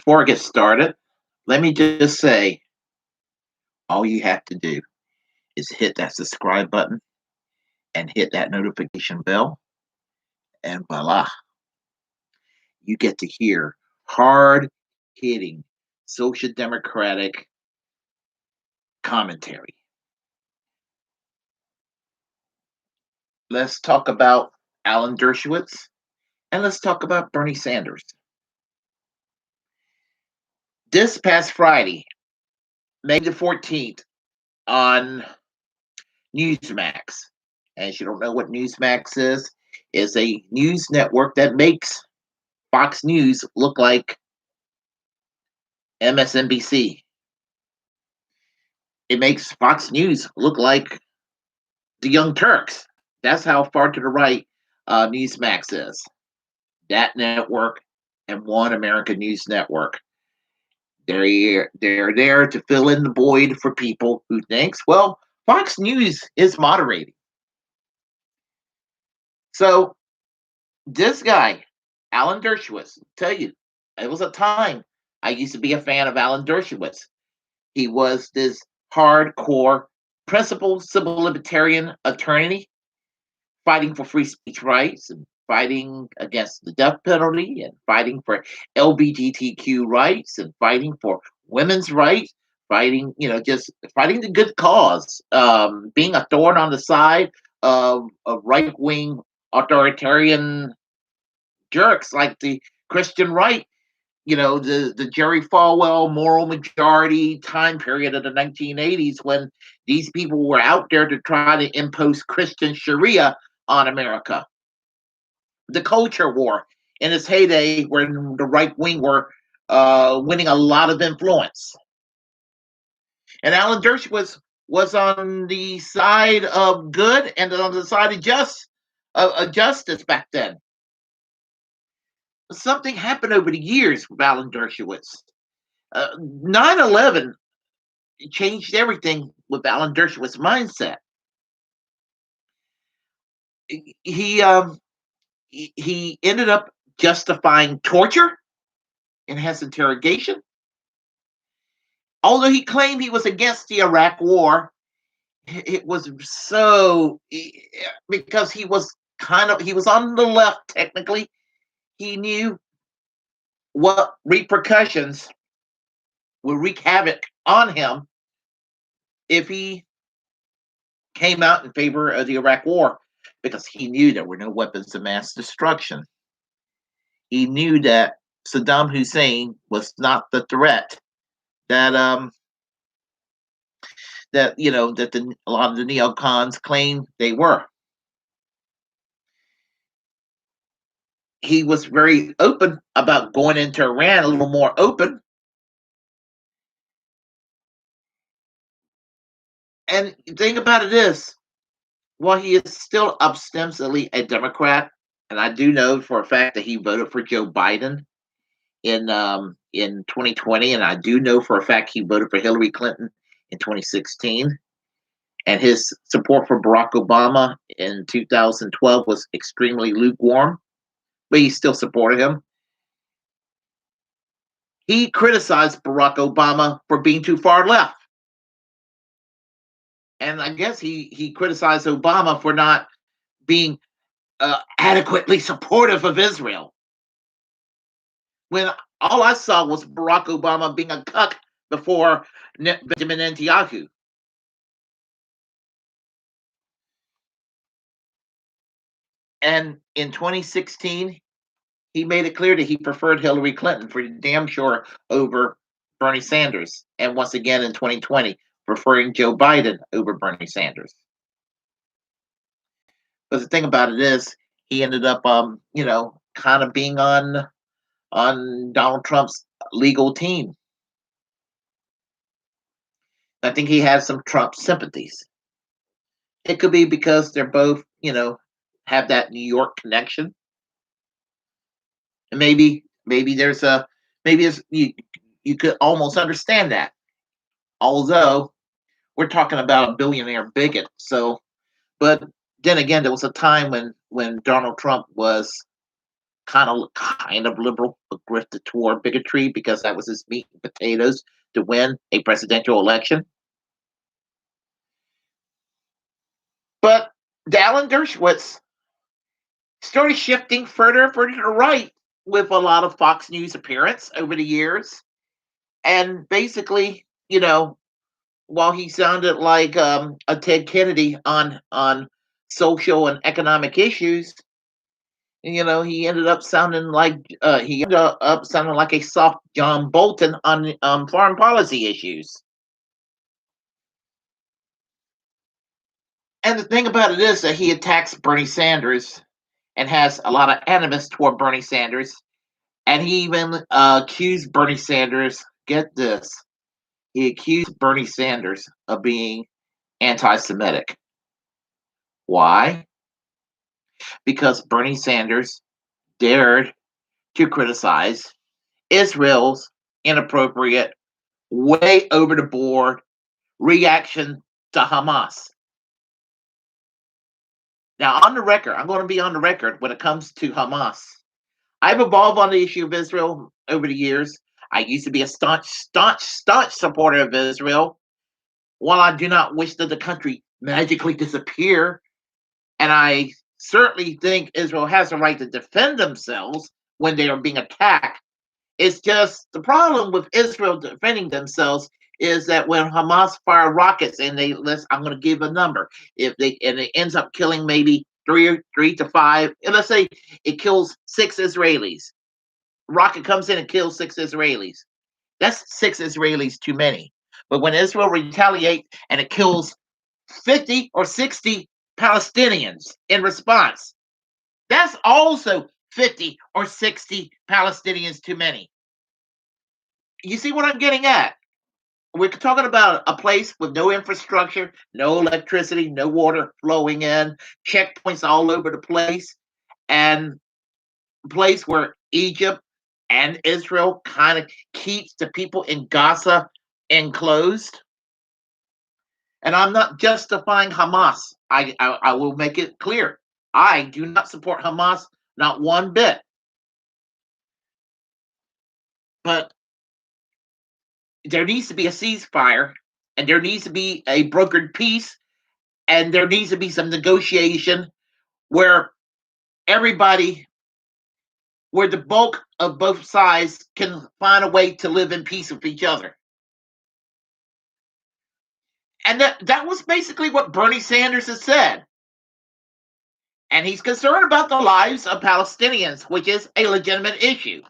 before I get started, let me just say all you have to do is hit that subscribe button and hit that notification bell, and voila, you get to hear hard hitting social democratic commentary. Let's talk about Alan Dershowitz and let's talk about Bernie Sanders. This past Friday, May the 14th, on Newsmax. And if you don't know what Newsmax is a news network that makes Fox News look like MSNBC. It makes Fox News look like the Young Turks. That's how far to the right Newsmax is. That network and One American News Network. They're there to fill in the void for people who thinks, well, Fox News is moderating. So this guy, Alan Dershowitz, tell you, it was a time I used to be a fan of Alan Dershowitz. He was this hardcore, principled civil libertarian attorney fighting for free speech rights and fighting against the death penalty and fighting for LGBTQ rights and fighting for women's rights, fighting, just fighting the good cause, being a thorn on the side of right wing authoritarian jerks like the Christian right, the Jerry Falwell moral majority time period of the 1980s when these people were out there to try to impose Christian Sharia on America. The culture war in its heyday when the right wing were winning a lot of influence. And Alan Dershowitz was on the side of good and on the side of justice back then. Something happened over the years with Alan Dershowitz. 9/11 changed everything with Alan Dershowitz's mindset. He ended up justifying torture in his interrogation. Although he claimed he was against the Iraq War, it was so because he was on the left technically. He knew what repercussions would wreak havoc on him if he came out in favor of the Iraq War, because he knew there were no weapons of mass destruction. He knew that Saddam Hussein was not the threat that a lot of the neocons claimed they were. He was very open about going into Iran, a little more open. And the thing about it is, while he is still ostensibly a Democrat, and I do know for a fact that he voted for Joe Biden in 2020, and I do know for a fact he voted for Hillary Clinton in 2016, and his support for Barack Obama in 2012 was extremely lukewarm, but he still supported him. He criticized Barack Obama for being too far left. And I guess he criticized Obama for not being adequately supportive of Israel. When all I saw was Barack Obama being a cuck before Benjamin Netanyahu. And in 2016, he made it clear that he preferred Hillary Clinton for damn sure over Bernie Sanders. And once again in 2020, preferring Joe Biden over Bernie Sanders. But the thing about it is, he ended up, kind of being on Donald Trump's legal team. I think he has some Trump sympathies. It could be because they're both, have that New York connection, and maybe you could almost understand that. Although we're talking about a billionaire bigot, but then again, there was a time when Donald Trump was kind of liberal, but grifted toward bigotry because that was his meat and potatoes to win a presidential election. But Alan Dershowitz started shifting further and further to the right with a lot of Fox News appearance over the years. And basically, while he sounded like a Ted Kennedy on social and economic issues, he ended up sounding like a soft John Bolton on foreign policy issues. And the thing about it is that he attacks Bernie Sanders and has a lot of animus toward Bernie Sanders. And he even accused Bernie Sanders, get this, he accused Bernie Sanders of being anti-Semitic. Why? Because Bernie Sanders dared to criticize Israel's inappropriate, way over the board reaction to Hamas. Now, on the record, I'm going to be on the record when it comes to Hamas. I've evolved on the issue of Israel over the years. I used to be a staunch supporter of Israel. While I do not wish that the country magically disappear, and I certainly think Israel has a right to defend themselves when they are being attacked, it's just the problem with Israel defending themselves is that when Hamas fire rockets and I'm going to give a number, and it ends up killing maybe three to five, and let's say it kills 6 Israelis. Rocket comes in and kills 6 Israelis. That's 6 Israelis too many. But when Israel retaliates and it kills 50 or 60 Palestinians in response, that's also 50 or 60 Palestinians too many. You see what I'm getting at? We're talking about a place with no infrastructure, no electricity, no water flowing in, checkpoints all over the place, and a place where Egypt and Israel kind of keeps the people in Gaza enclosed. And I'm not justifying Hamas. I will make it clear. I do not support Hamas, not one bit. But there needs to be a ceasefire, and there needs to be a brokered peace, and there needs to be some negotiation where where the bulk of both sides can find a way to live in peace with each other. And that was basically what Bernie Sanders has said. And he's concerned about the lives of Palestinians, which is a legitimate issue.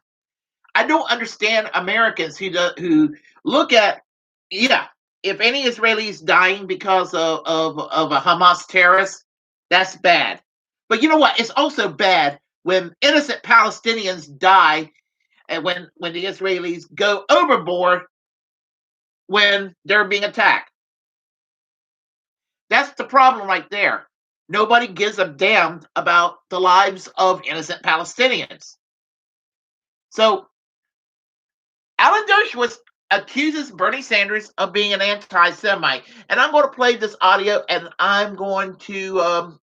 I don't understand Americans who look at, if any Israelis dying because of a Hamas terrorist, that's bad. But you know what? It's also bad when innocent Palestinians die and when the Israelis go overboard when they're being attacked. That's the problem right there. Nobody gives a damn about the lives of innocent Palestinians. So Alan Dershowitz accuses Bernie Sanders of being an anti-Semite. And I'm going to play this audio and I'm going to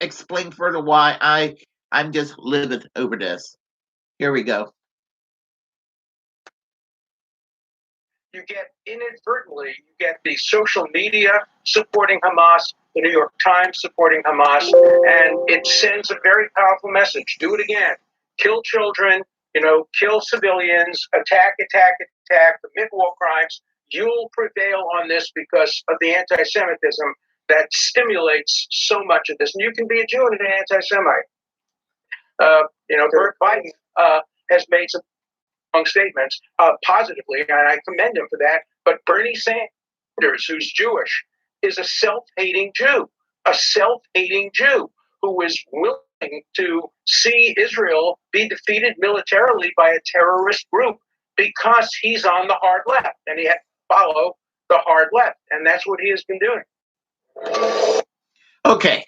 explain further why I'm just livid over this. Here we go. You get the social media supporting Hamas, the New York Times supporting Hamas, and it sends a very powerful message. Do it again. Kill children, kill civilians, attack, commit war crimes. You'll prevail on this because of the anti-Semitism that stimulates so much of this. And you can be a Jew and an anti-Semite. Bert Biden has made some statements positively, and I commend him for that. But Bernie Sanders, who's Jewish, is a self-hating Jew who is willing to see Israel be defeated militarily by a terrorist group because he's on the hard left, and he had to follow the hard left, and that's what he has been doing. Okay.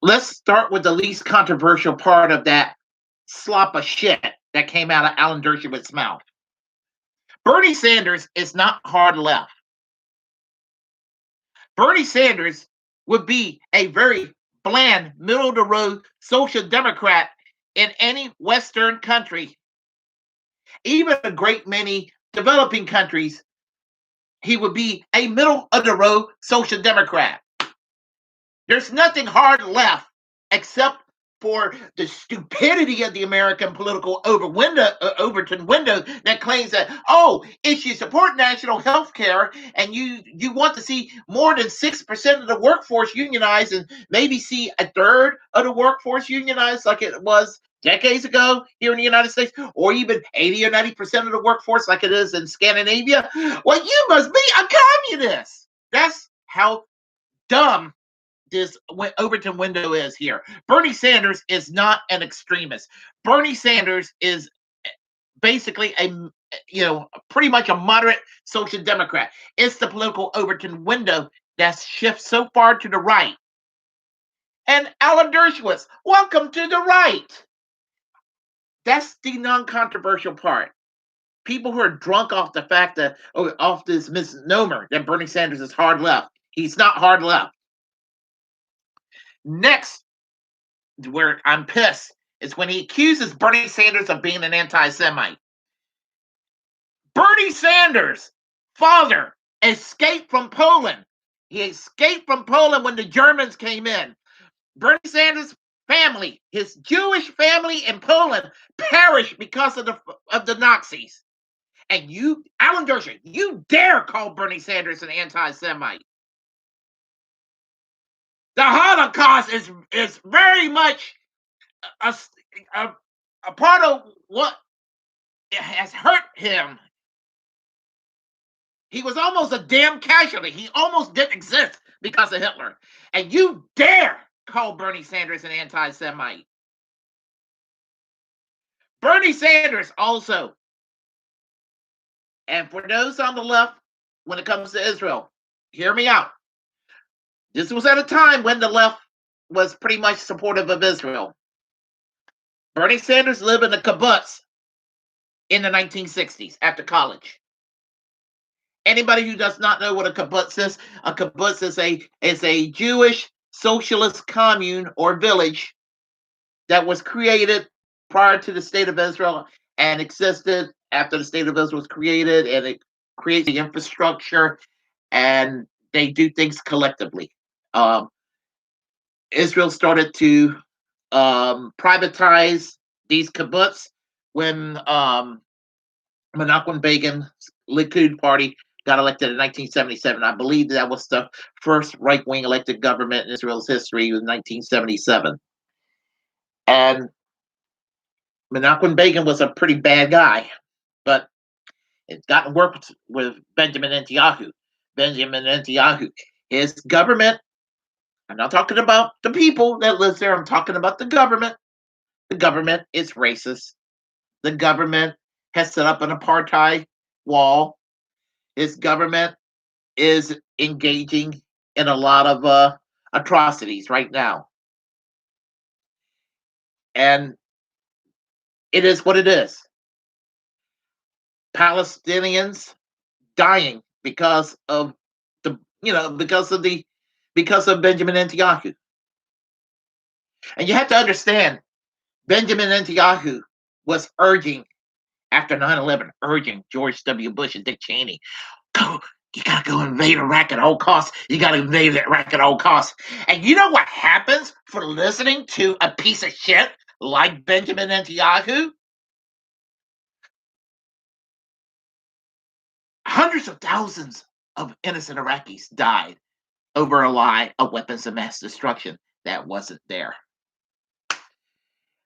Let's start with the least controversial part of that slop of shit that came out of Alan Dershowitz's mouth. Bernie Sanders is not hard left. Bernie Sanders would be a very bland, middle-of-the-road social democrat in any Western country, even a great many developing countries, he would be a middle of the road social democrat. There's nothing hard left except for the stupidity of the American political Overton window that claims that, oh, if you support national health care and you want to see more than 6% of the workforce unionized and maybe see a third of the workforce unionized like it was decades ago here in the United States, or even 80 or 90% of the workforce like it is in Scandinavia, well, you must be a communist. That's how dumb this Overton window is here. Bernie Sanders is not an extremist. Bernie Sanders is basically pretty much a moderate social democrat. It's the political Overton window that shifts so far to the right. And Alan Dershowitz, welcome to the right. That's the non-controversial part. People who are drunk off the fact that, off this misnomer that Bernie Sanders is hard left. He's not hard left. Next, where I'm pissed is when he accuses Bernie Sanders of being an anti-Semite. Bernie Sanders' father escaped from Poland. He escaped from Poland when the Germans came in. Bernie Sanders' family, his Jewish family in Poland, perished because of the Nazis. And you, Alan Dershowitz, you dare call Bernie Sanders an anti-Semite? The Holocaust is very much a part of what has hurt him. He was almost a damn casualty. He almost didn't exist because of Hitler. And you dare call Bernie Sanders an anti-Semite. Bernie Sanders also, and for those on the left, when it comes to Israel, hear me out. This was at a time when the left was pretty much supportive of Israel. Bernie Sanders lived in a kibbutz in the 1960s after college. Anybody who does not know what a kibbutz is a Jewish socialist commune or village that was created prior to the state of Israel and existed after the state of Israel was created, and it creates the infrastructure and they do things collectively. Israel started to privatize these kibbutz when Menachem Begin's Likud party got elected in 1977. I believe that was the first right-wing elected government in Israel's history in 1977. And Menachem Begin was a pretty bad guy, but it's gotten worked with Benjamin Netanyahu. Benjamin Netanyahu, his government, I'm not talking about the people that live there, I'm talking about the government. The government is racist. The government has set up an apartheid wall. His government is engaging in a lot of atrocities right now. And it is what it is. Palestinians dying because of because of Benjamin Netanyahu. And you have to understand, Benjamin Netanyahu was urging, after 9/11, urging George W. Bush and Dick Cheney, you gotta go invade Iraq at all costs. You gotta invade Iraq at all costs. And you know what happens for listening to a piece of shit like Benjamin Netanyahu? Hundreds of thousands of innocent Iraqis died over a lie of weapons of mass destruction that wasn't there.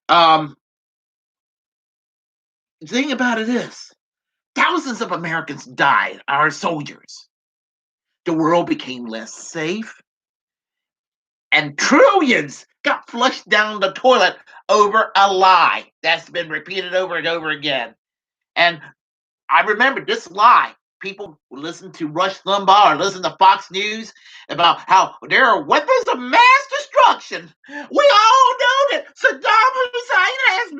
The thing about it is, thousands of Americans died, our soldiers. The world became less safe, and trillions got flushed down the toilet over a lie that's been repeated over and over again. And I remember this lie. People listen to Rush Limbaugh or listen to Fox News about how there are weapons of mass destruction. We all know that Saddam Hussein has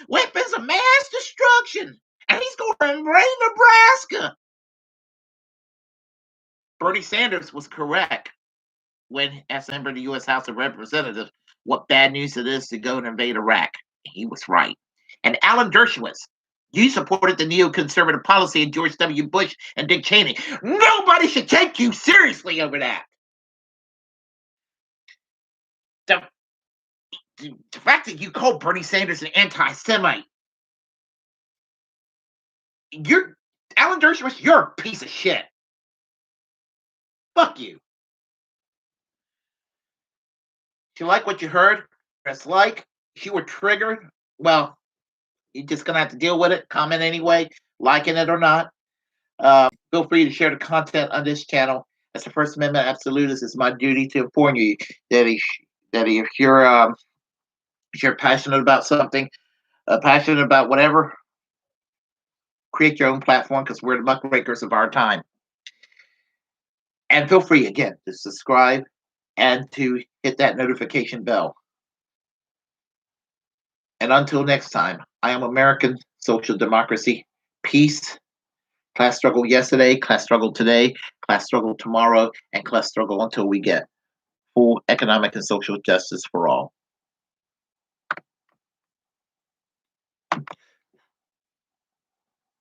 weapons of mass destruction, and he's going to invade Nebraska. Bernie Sanders was correct when, as a member of the U.S. House of Representatives, what bad news it is to go and invade Iraq. He was right. And Alan Dershowitz, you supported the neoconservative policy of George W. Bush and Dick Cheney. Nobody should take you seriously over that. The, the fact that you called Bernie Sanders an anti-Semite, you're Alan Dershowitz, you're a piece of shit. Fuck you. If you like what you heard, press like. If you were triggered, well, you're just gonna have to deal with it. Comment anyway, liking it or not. Feel free to share the content on this channel. As the First Amendment absolutist, it's my duty to inform you that if you're passionate about something, passionate about whatever, create your own platform because we're the muckrakers of our time. And feel free again to subscribe and to hit that notification bell. And until next time, I am American Social Democracy. Peace. Class struggle yesterday, class struggle today, class struggle tomorrow, and class struggle until we get full economic and social justice for all.